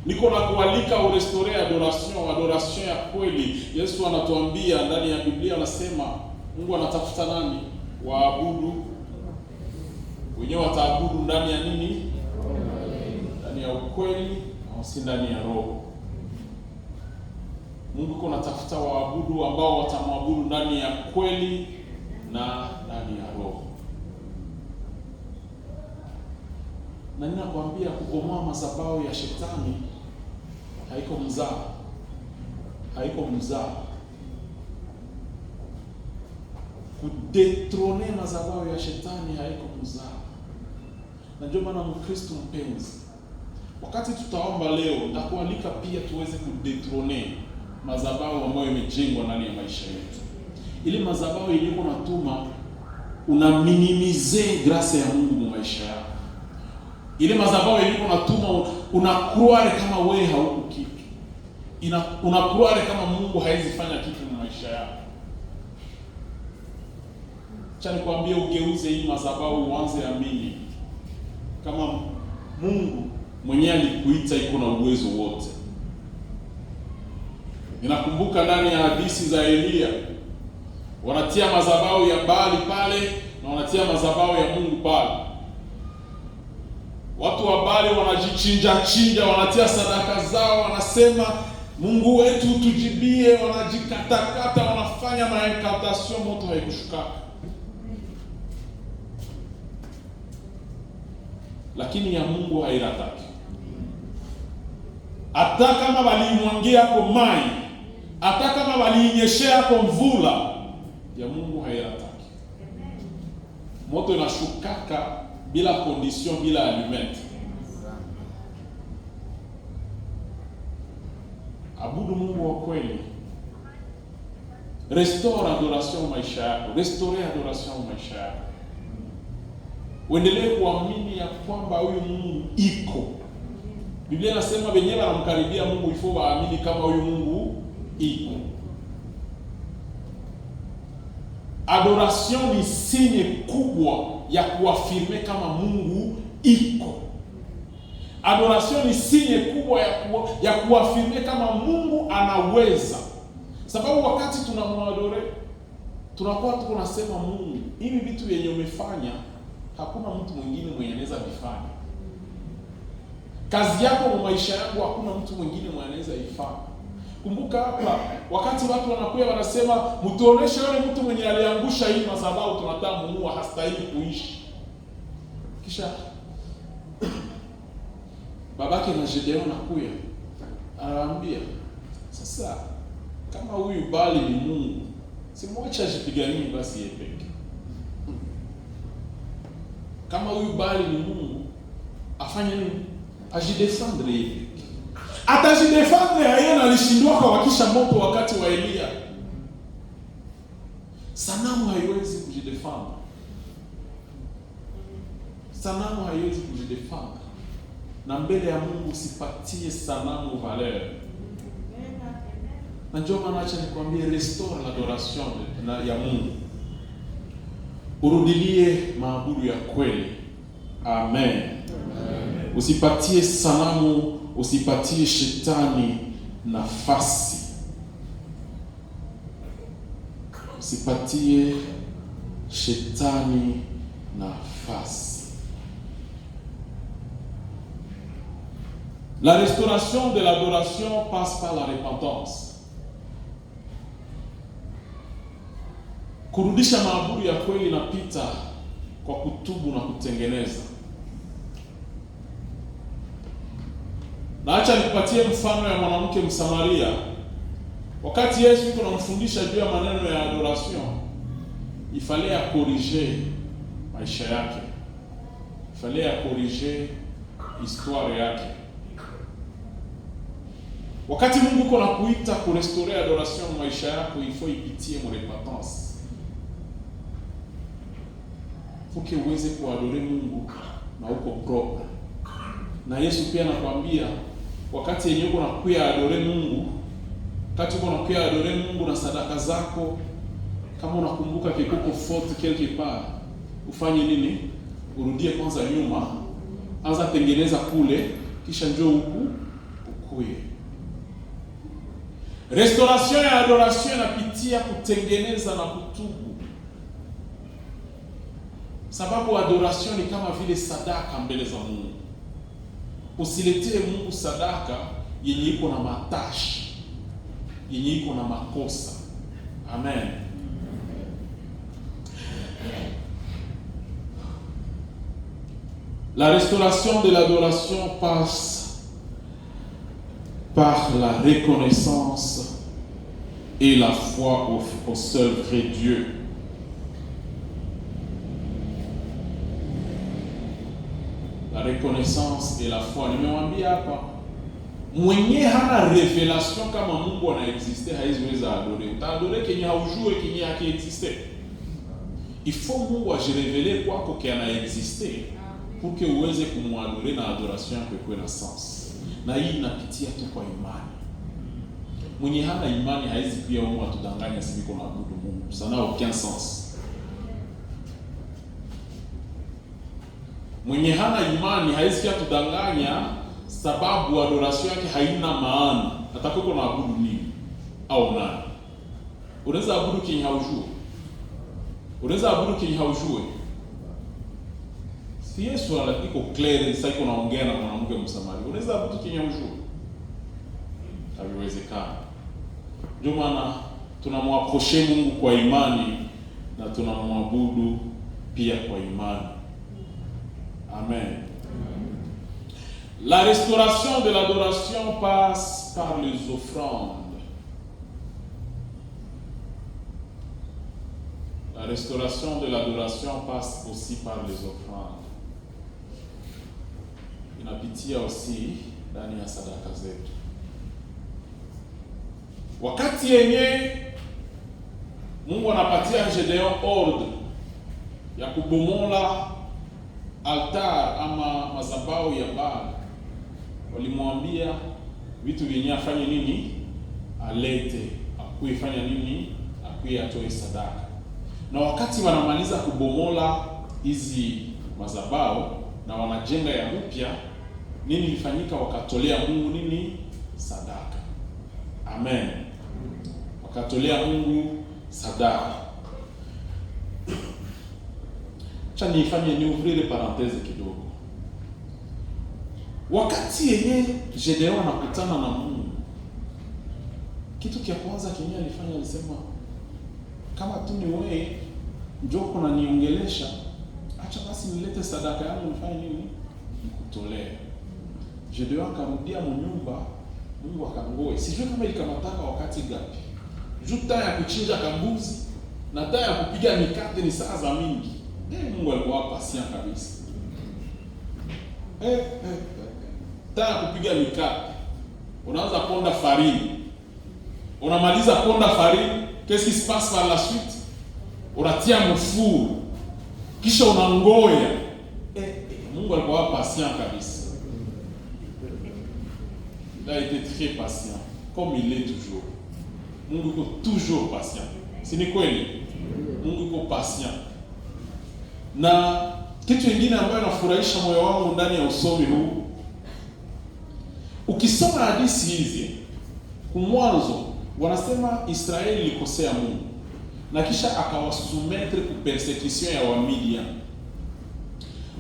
Niko na kualika urestore adoration ya kweli. Yesu anatuambia ndani ya Biblia, anasema Mungu anatafuta nani? Waabudu. Wenyewe wataabudu ndani ya nini? Ndani ya ukweli, na si ndani ya roho. Mungu yuko anatafuta waabudu ambao watamwabudu ndani ya kweli na ndani ya roho. Na ninakwambia kubomoa madhabahu ya shetani haiko mzaha. Haiko mzaha. Kudetrone madhabahu ya shetani haiko mzaha. Na ndio maana Mkristo mpenzi, wakati tutaomba leo, nitakualika pia tuweze kudetrone madhabahu ambayo imejengwa ndani ya maisha yetu. Ili madhabahu iliko natuma unaminimize grace ya Mungu mu maisha yako. Ile madhabahu iliko natuma unakruare kama wewe hauko kitu. Unakruare kama Mungu haizi fanya kitu mu maisha yako. Acha nikwambie, ugeuze hii madhabahu, uanze amini kama Mungu mwenyewe alikuita iko na uwezo wote. Ninakumbuka ndani ya hadithi za Elia, wanatia madhabahu ya Baali pale na wanatia madhabahu ya Mungu pale. Watu wa Baali wanajichinja, wanatia sadaka zao, wanasema Mungu wetu tujibie, wanajikatakata, wanafanya maincantation, moto haikushuka. Lakini ya Mungu hairataki. Hata kama walimwangia hapo mai, hata kama waliinyeshea hapo mvula, ya Mungu hairataki. Moto inashukaka bila condition, bila aliment. Abudu Mungu wa kweli. Restore adoration maisha yako. Restore adoration maisha yako. Uendelee kuamini ya kwamba huyu Mungu iko. Biblia inasema wenyewe wanamkaribia Mungu ifo waamini kama huyu Mungu iko. Adoration ni sinye kubwa ya kuafirme kama Mungu iko. Adoration ni sinye kubwa ya kuafirme kama Mungu anaweza. Sababu wakati tunamwadore, tunakuwa tunasema Mungu, hivi vitu yenye umefanya hakuna mtu mwingine mwenye anaweza vifanya. Kazi yako kwa maisha yangu hakuna mtu mwingine mwenye anaweza ifanya. Kumbuka hapa, wakati watu wanakuja wanasema mtuoneshe yule mtu mwenye aliangusha hii madhabahu, tunataka muua, hastahili kuishi. Kisha babake na Gedeon anakuja, anawaambia, sasa kama huyu Baali ni Mungu, simwache ajipiganie basi yeye peke. Kama huyu Baali ni Mungu, afanye nini? Ajidefendre yeye. Atajidefendre yeye, na alishindwa wakisha moto wakati wa Elia. Sanamu haiwezi kujidefendre. Sanamu haiwezi kujidefendre. Na mbele ya Mungu sipatie sanamu valeur. Na ndio maana acha nikwambie, restore l'adoration ya Mungu. Urudilie maabudu ya kweli. Amen. Amen. Usipatie sanamu, usipatie shetani nafasi. Usipatie shetani nafasi. La restauration de l'adoration passe par la repentance. Kurudisha maabudu ya kweli inapita kwa kutubu na kutengeneza. Na acha nikupatie mfano ya mwanamke Msamaria. Wakati Yesu yuko anamfundisha juu ya maneno ya adoration, il fallait corriger maisha yake, il fallait corriger histoire yake. Wakati Mungu uko na kuita ku restaurer adoration maisha yako, il faut ipitie mu repentance. Faut que uweze kuadore Mungu na uko propre. Na Yesu pia anakuambia wakati yenyewe uko nakuya adore Mungu, wakati uko nakuya adore Mungu na sadaka zako, kama unakumbuka kikuko faute quelque part, ufanye nini? Urudie kwanza nyuma, anza tengeneza kule, kisha njoo huku ukuye. Restauration ya adoration inapitia kutengeneza na kutubu. Sababu adoration ni kama vile sadaka mbele za Mungu. Usiletee Mungu sadaka yenye iko na matashi, yenye iko na makosa. Amen. La restauration de l'adoration passe par la reconnaissance et la foi au seul vrai Dieu. La reconnaissance et la foi. Nimewambia hapa, mwenye hana revelation kama Mungu anaexiste haiziweza adore. Utaadore kenye haujue kenye haki existe. Il faut Mungu ajirevele kwako ke anaexiste pour que uweze kumwadore na adoration yako ikuwe na sens. Na hii inapitia tu kwa imani. Mwenye hana imani haizi pia Mungu atudanganya sisi kuna abudu Mungu. Ça n'a aucun sens. Mwenye hana imani haizi pia tudanganya sababu adoration yake haina maana. Atakuwa na abudu nini au nani? Unaweza abudu kenye haujui. Unaweza abudu kenye haujui. Si Yesu iko clear sasa iko naongea na mwanamke Msamaria. Unaweza abudu kenye haujui. Haiwezekani. Ndio maana tunamwaproche Mungu kwa imani na tunamwabudu pia kwa imani. Amen. La restauration de l'adoration passe par les offrandes. La restauration de l'adoration passe aussi par les offrandes. Inapitia aussi ndani ya sadaka zetu. Wakati yenye Mungu anapatia Gedeon ordre ya kubomola altar ama mazabao ya Baal, walimwambia vitu vyenye afanye nini? Alete, akuye fanya nini? Akuye atoe sadaka. Na wakati wanamaliza kubomola hizi mazabao na wanajenga ya upya, nini ilifanyika? Wakatolea Mungu nini? Sadaka. Amen. Wakatolea Mungu sadaka. Cha nifanye ni ouvrir parenthèse kidogo. Wakati yenye Gedeon anakutana na Mungu, kitu kia kwanza kenye alifanya alisema, kama tu ni wewe njoo kuna niongelesha, acha basi nilete sadaka yangu nifanye nini? Nikutolee. Gedeon akarudia mnyumba, Mungu akangoe. Sijui kama ilikamataka wakati gapi. Juta ya kuchinja kambuzi na taa ya kupiga mikate ni saa za mingi. Mungu alikuwa patient kabisa. Taa ya kupiga mikate. Unaanza ponda farini. Unamaliza ponda farini, qu'est-ce qui se passe par la suite? Unatia mfuru. Kisha unangoya. Mungu alikuwa patient kabisa. Il a été très patient, comme il est toujours. Mungu yuko toujours patient. Si ni kweli? Mungu yuko patient. Na kitu kingine ambayo inafurahisha moyo wangu ndani ya usomi huu, ukisoma hadithi hizi, kumwanzo wanasema Israeli ilikosea Mungu na kisha akawasumetre ku persecution ya Wamidian.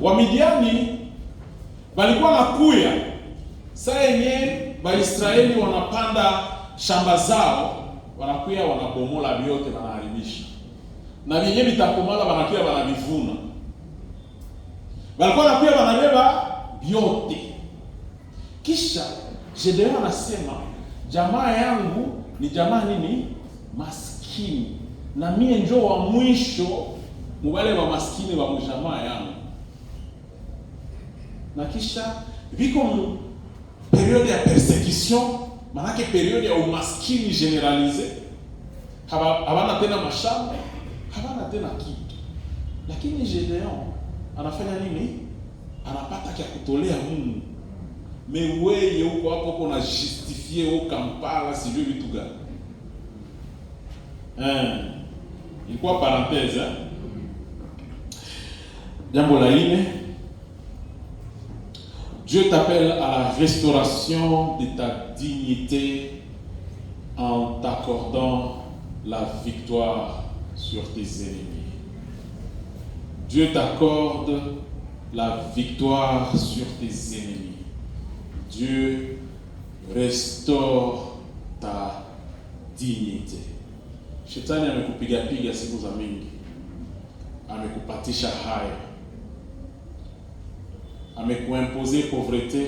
Wamidiani walikuwa nakuya saa yenye Waisraeli wanapanda shamba zao, wanakuya wanabomola vyote, wanaharibisha. Na vyenye vitakomala wanakuya wanavivuna. Walikuwa nakuya wanabeba vyote. Kisha Gedeon anasema, jamaa yangu ni jamaa nini? Maskini. na mie njo wa mwisho mubale wa maskini wa mjamaa yangu. Na kisha viko periode ya persecution, manake periode ya umaskini generalize. Habana tena mashamba, habana tena kitu. Lakini Gedeon anafanya nini? Anapata kia kutolea Mungu. Meweye huko hapo kuna justifier huko Kampala sijui vitu gani. Ilikuwa parenthèse. Jambo la 4. Dieu t'appelle à la restauration de ta dignité en t'accordant la victoire sur tes ennemis. Dieu t'accorde la victoire sur tes ennemis. Dieu restaure ta dignité. Shetani amekupiga siku za mingi, amekupatisha haya, amekuimposer pauvreté,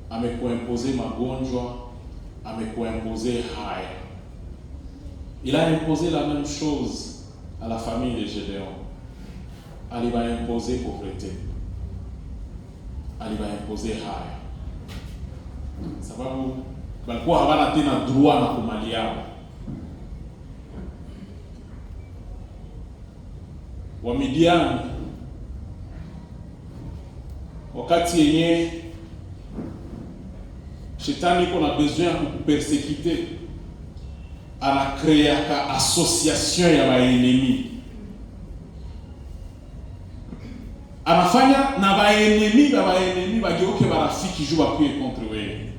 amekuimposer magonjwa, amekuimposer haya. Il a imposé la même chose à la famille de Gédéon. Il va imposer pauvreté, il va imposer haya, sababu walikuwa hawana tena droit na kumali yao. Wa Midian wakati yenye shetani iko na besoin ya kupersécuter, anakreaka association ya baenemi, anafanya na baenemi bageuke barafiki juu bakuye contre wewe,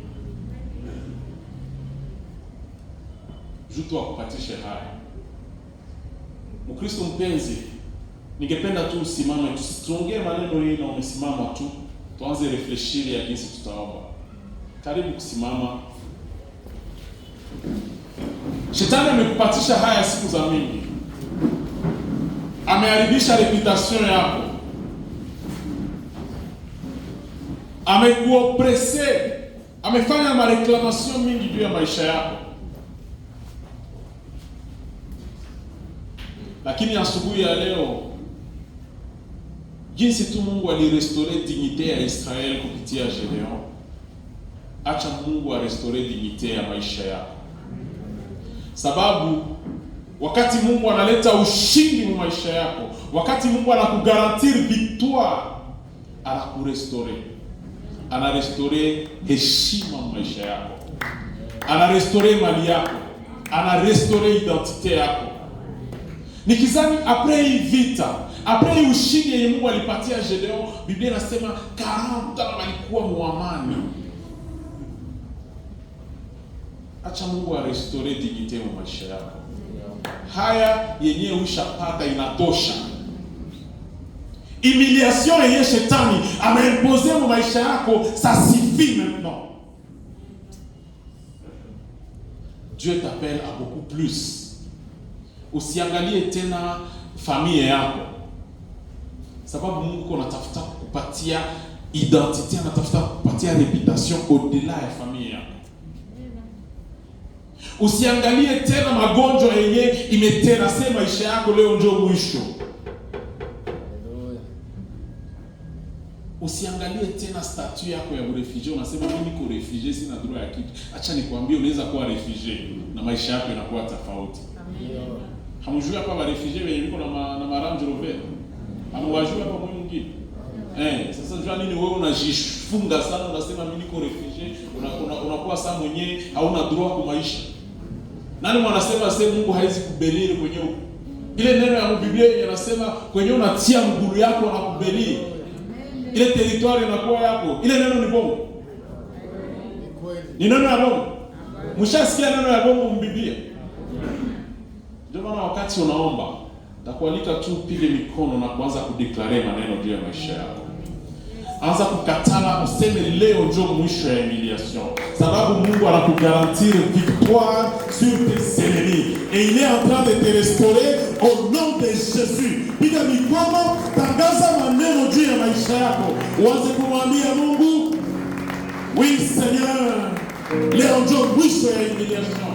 juu tu akupatishe haya. Mkristo mpenzi, ningependa tu usimame, tusiongee maneno hii na umesimama tu, tuanze refleshiri ya jinsi tutaomba. Karibu kusimama. Shetani amekupatisha haya siku za mingi, ameharibisha reputation yako, amekuoprese, amefanya mareklamation mingi juu ya maisha yako. Lakini asubuhi ya leo, jinsi tu Mungu alirestore dignité ya Israel kupitia Gedeon, acha Mungu arestore dignité ya maisha yako. Sababu wakati Mungu analeta ushindi mu maisha yako, wakati Mungu anakugarantir victoire, anakurestore. Anarestore heshima mu maisha yako, anarestore mali yako, anarestore identité yako. Nikizani après hii vita, après hii ushindi yenye Mungu alipatia Gedeon, Biblia inasema 40 walikuwa muamani. Acha Mungu arestore dignité mu maisha yako. Haya yenye ushapata inatosha. Humiliation yenye shetani ameimpose mu maisha yako, ça suffit maintenant. Dieu t'appelle à beaucoup plus. Usiangalie tena familia yako, sababu Mungu anatafuta kukupatia identity, anatafuta kukupatia reputation au-delà ya familia yako. Usiangalie tena magonjwa yenye imeterase maisha yako, leo ndio mwisho. Usiangalie tena statut yako ya refugee, unasema mimi niko refugee sina droit ya kitu. Acha nikwambie, unaweza kuwa refugee na maisha yako yanakuwa tofauti. Hamujua hapa ba refugee wenye wiko na marange rover. Hamwajua hapa mwingine. Sasa jua nini wewe unajifunga sana, unasema mimi niko refugee, unakuwa saa mwenyewe hauna droit kwa maisha. Nani mwanasema sasa Mungu haizi kubeliri kwenye huko? Ile neno ya Biblia inasema kwenye unatia mguu yako na kubeliri, ile territoire inakuwa yako. Ile neno ni bongo. Ni neno ya bongo. Mshasikia neno ya bongo mu Biblia? Ndio maana wakati unaomba, takualika tu upige mikono na kuanza kudeklare maneno juu ya maisha yako. Anza kukatala, useme leo ndio mwisho ya humiliation. Sababu Mungu anakugarantir victoire sur tes ennemis. Et il est en train de te restaurer au nom de Jésus. Piga mikono, tangaza maneno juu ya maisha yako. Uanze kumwambia Mungu, oui Seigneur, leo ndio mwisho ya humiliation.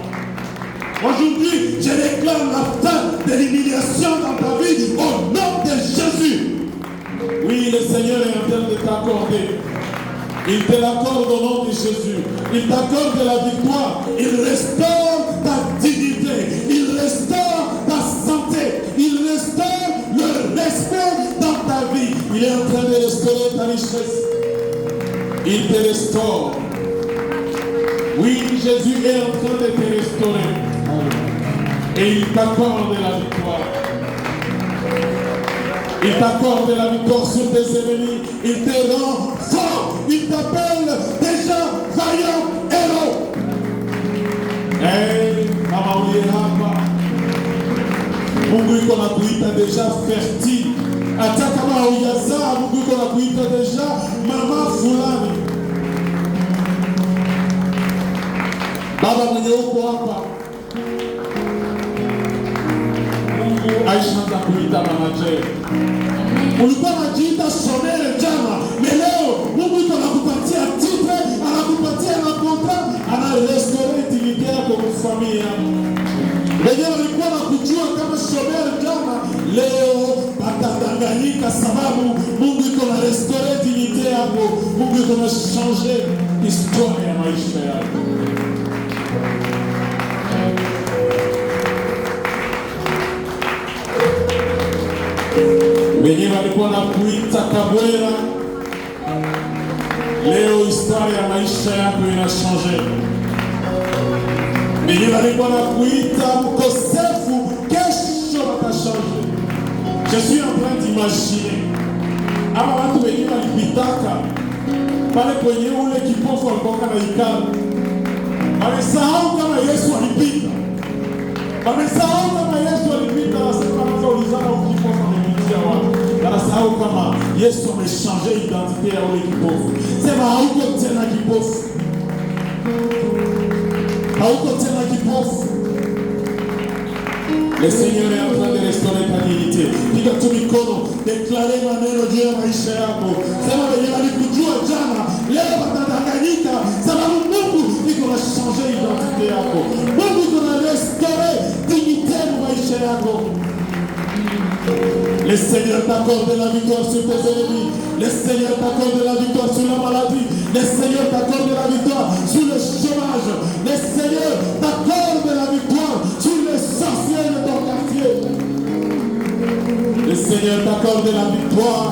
Aujourd'hui, je réclame la fin de l'humiliation dans ta vie au nom de Jésus. Oui, le Seigneur est en train de t'accorder. Il te l'accorde au nom de Jésus. Il t'accorde la victoire. Il restaure ta dignité. Il restaure ta santé. Il restaure le respect dans ta vie. Il est en train de restaurer ta richesse. Il te restaure. Oui, Jésus est en train de te restaurer. Et il t'accorde la victoire. Il t'accorde la victoire sur tes ennemis. Il te rend fort. Il t'appelle déjà vaillant héros. Hey, mama uliye hapa, Mungu iko na kuita deja fertile. Hata kama hujazaa, Mungu iko na kuita deja mama fulani. Baba mwenye uko hapa, Mungu aishaanza kuita manager. Ulikuwa unajiita shomere jana, leo Mungu iko anakupatia titre, anakupatia na contrat, ana restaurer dignité yako kwa familia. Wengine walikuwa wanakujua kama shomere jana, leo batadanganyika sababu Mungu iko na restaurer dignité yako. Mungu iko na changer histoire ya maisha yako. Wengine walikuwa na kuita kabwera, leo histoire ya maisha yako inachange. Wengine walikuwa na kuita mkosefu, kesho watachange. Je suis en train d'imaginer ama watu wengine walipitaka pale kwenye ule kipofu walikuwa na ikala, wamesahau kama Yesu alipita. Wamesahau kama Yesu alipita, wasema kwanza ulizana ukipofu amekuja wapi. Wanasahau kama Yesu amechange identité ya ule kipofu. Sema hauko tena kipofu. Hauko tena kipofu. Le Seigneur est en train de restaurer ta dignité. Piga tu mikono, deklare maneno juu ya maisha yako. Sema wenye walikujua jana, leo watadanganyika sababu Mungu iko na changer identité yako. Mungu iko na restaurer dignité ya maisha yako. Le Seigneur t'accorde la victoire sur tes ennemis. Le Seigneur t'accorde la victoire sur la maladie. Le Seigneur t'accorde la victoire sur le chômage. Le Seigneur t'accorde la victoire sur les sorciers de ton quartier. Le Seigneur t'accorde la victoire.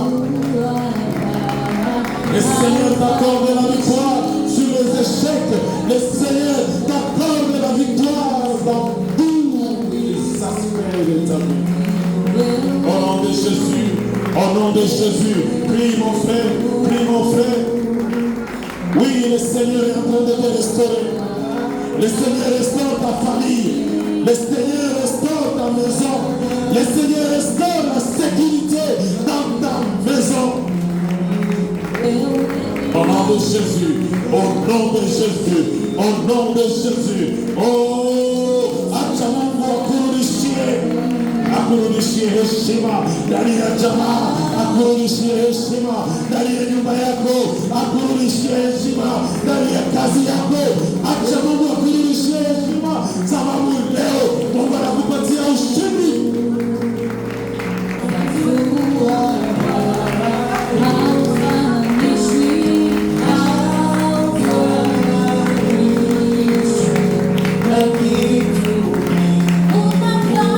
Le Seigneur t'accorde la victoire sur les échecs. Le Seigneur t'accorde la victoire dans tous les aspects de ta vie. Au nom de Jésus, au nom de Jésus, prie mon frère, prie mon frère. Oui, le Seigneur est en train de te restaurer. Le Seigneur restaure ta famille. Le Seigneur restaure ta maison. Le Seigneur restaure la sécurité dans ta maison. Au nom de Jésus, au nom de Jésus, au nom de Jésus. Oh, achamungu akurudishie. Akurudishie heshima ndani ya jamaa, akurudishie heshima ndani ya nyumba yako, akurudishie heshima ndani ya kazi yako. Acha Mungu akurudishie heshima sababu leo Mungu anakupatia ushindi.
Kufanya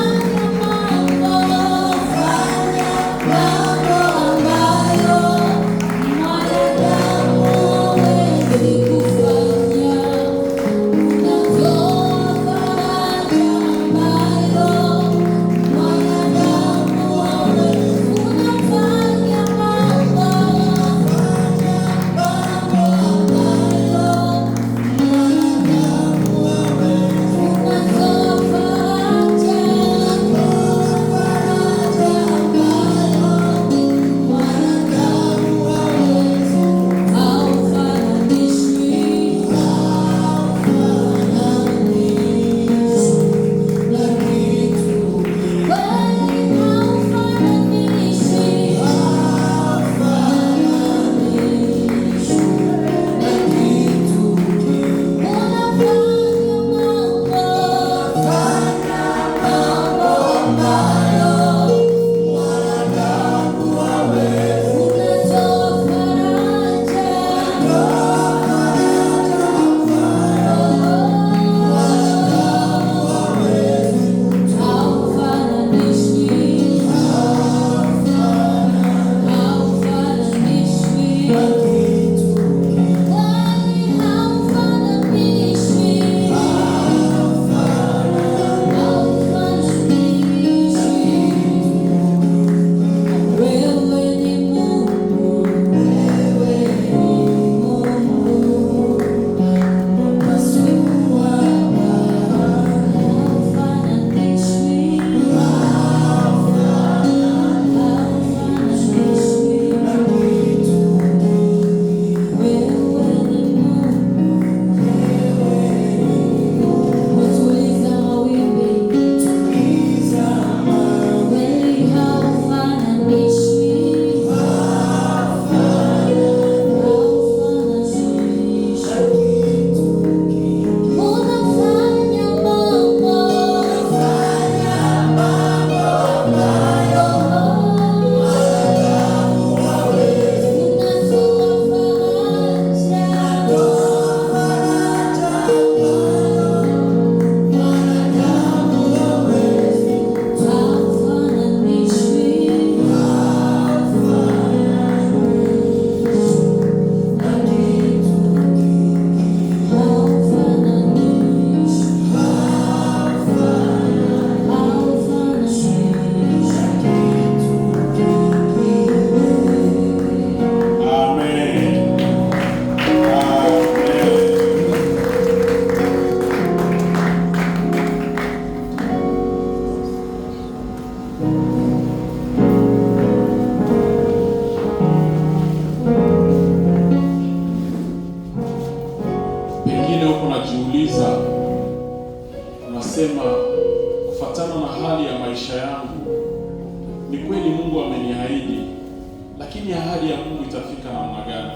lakini ahadi ya Mungu itafika namna gani?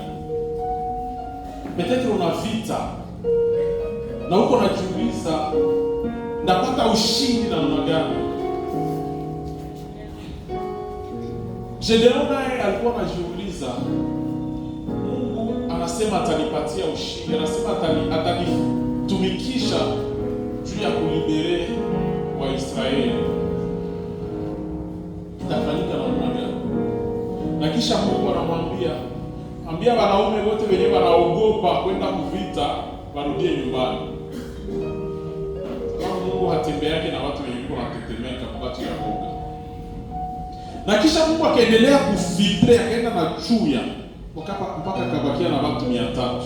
Peut-être una vita na uko unajiuliza ndapata ushindi namna gani? Gedeon naye alikuwa anajiuliza, Mungu anasema atanipatia ushindi, anasema atanitumikisha juu ya kulibere wa Israeli. Itafanyika namna gani? Na kisha Mungu anamwambia, ambia wanaume wote wenye wanaogopa kwenda kuvita warudie nyumbani. Kama Mungu hatembeake na watu wenye wanatetemeka kwa watu ya boga. Na kisha Mungu akaendelea kufiltre, akaenda na chuya mpaka kabakia na watu 300.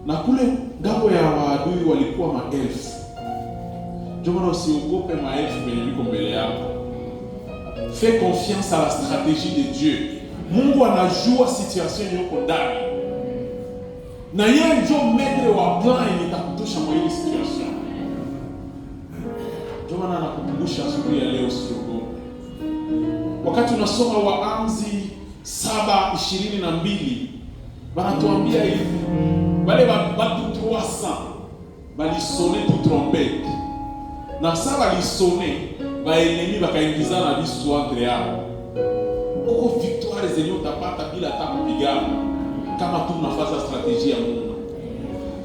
Na kule ngambo ya waadui walikuwa maelfu. Ndio maana usiogope maelfu wenye wiko mbele yako. Fais confiance à la stratégie de Dieu. Mungu anajua situation yako ndani. Na yeye ndio maître wa plan yenye itakutosha mwa ile situation. Ndio maana anakukumbusha asubuhi ya leo usiogope. Wakati unasoma Waamuzi 7:22 wanatuambia hivi, wale watu 300 walisone tu trompette. Na sasa walisone baenemi bakaingizana bisu entre yao. Kuko victoire zenye utapata bila hata kupigana kama tu unafuata strategia ya Mungu.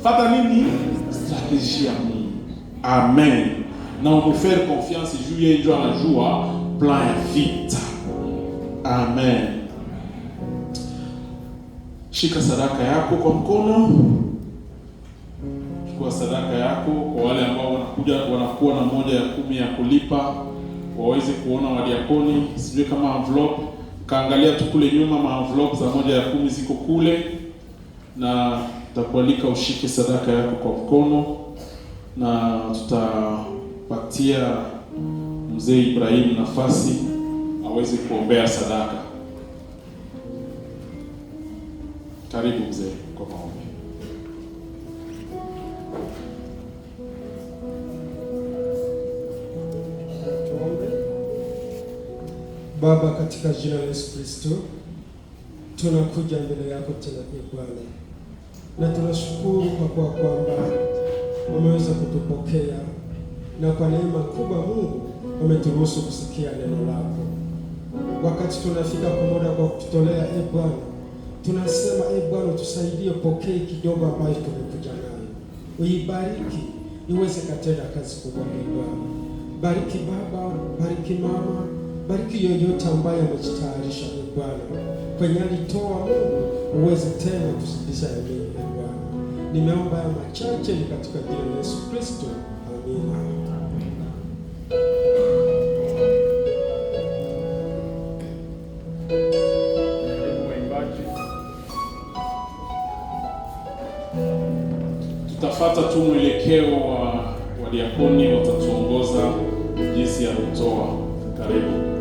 Fata nini? Strategia ya Mungu. Amen. Na umfaire confiance juu yeye ndio anajua plan ya vita. Amen. Shika sadaka yako kwa mkono. Chukua sadaka yako. Kwa wale ambao wanakuwa na 1/10 ya kulipa, waweze kuona wadiakoni. Sijui kama envelope, kaangalia tu kule nyuma, ma envelope za 1/10 ziko kule, na tutakualika ushike sadaka yako kwa mkono, na tutapatia mzee Ibrahim nafasi aweze kuombea sadaka. Karibu mzee kwa maombi.
Baba, katika jina la Yesu Kristo, tunakuja mbele yako tena Bwana, na tunashukuru kwa kuwa kwamba umeweza kutupokea, na kwa neema kubwa Mungu umeturuhusu kusikia neno lako. Wakati tunafika kwa muda kwa kutolea Bwana, tunasema Bwana tusaidie, pokee kidogo ambayo tumekuja nayo, uibariki iweze katenda kazi kubwa Bwana. Bariki baba, bariki mama, bariki yoyote ambaye amejitayarisha Bwana kwenye alitoa Mungu, uweze tena kuzidisha yeye Bwana. Nimeomba ya machache ni katika jina la Yesu Kristo. Amina.
Tutafuata tu mwelekeo wa diakoni, watatuongoza jinsi ya kutoa. Karibu.